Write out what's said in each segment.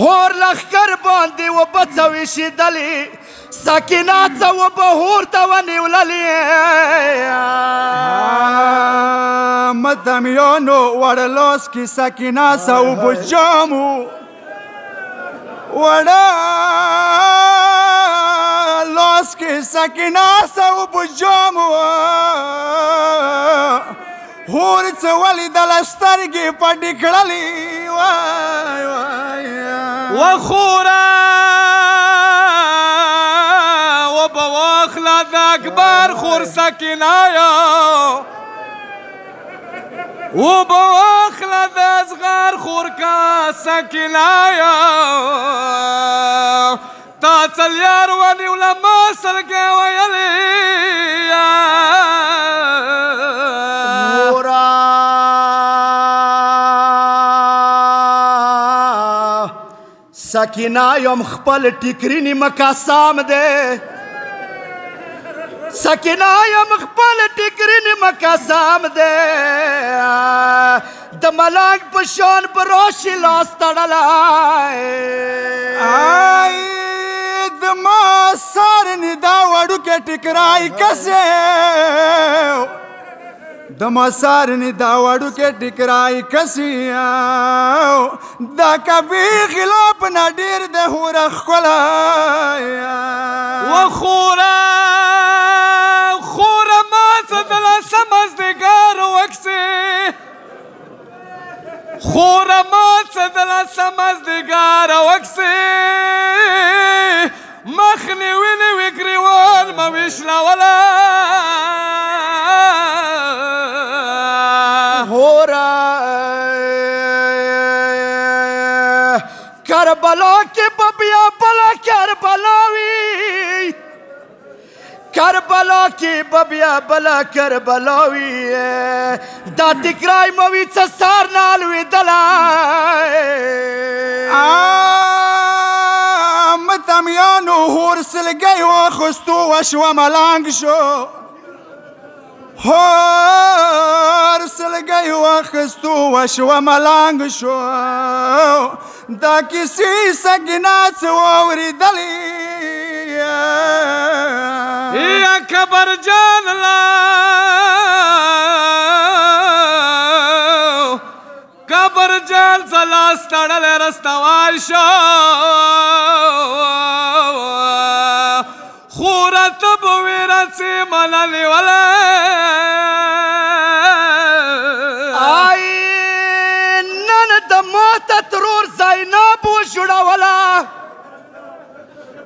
هور لخکر باندې و بڅوي شیدلی سکینه څو به هور ته ونیوللی مدامیانو وړلوس کې سکینه څو به جامو وړلوس کې سکینه څو به جامو هور څه ولیدله سترګې پټې کړلې وای وای وخورا وبواخلا د اکبر خور سکینایا وبواخلا د اصغر خور کا سکینایا تا څلیار ونیوله ما سلګی ویلې سکینه یم خپل ټیکري نیمه قسم دی سکینه یم خپل ټیکري نیمه قسم دی د ملنګ په شان په راشي لاس تړلی د ما سارنې دا وړوکی ټیکری کسې د مسارنې دا وړوکی ټیکری کسې دا کبي خلاف نه ډېر د هوره ښکلی وخوره خوره ما څه د لسه مازدیګر وکسې خوره ما څه د لسه مازدیګر وکسې مخ نیوي نیوي ګریوان مه ویشلوله کربلا کی ببیا بلا کربلاوی کربلا کی ببیا بلا کربلاوی دا تکرائی موی چسار نالوی دلائی متمیانو هور سلگی و خستو و شو ملنگ شو هور سلگی و خستو و شو ملنگ شو دا کسی سکینه څه واورېدلې یا کبر جان لا کبر جان څه لاس تړلی رستوای شو خوره ته به ویره څې منلې ولی ترور زینب و جوړوله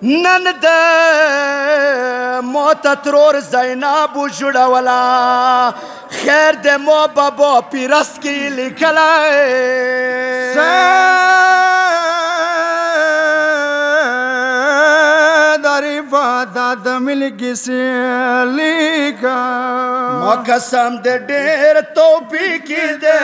نن د ما ته ترور زینب و جوړوله خیر د ما بابا پیرس کې لیکلی دا د ملګي سلیکا ما قسم د ډېر توفیق دی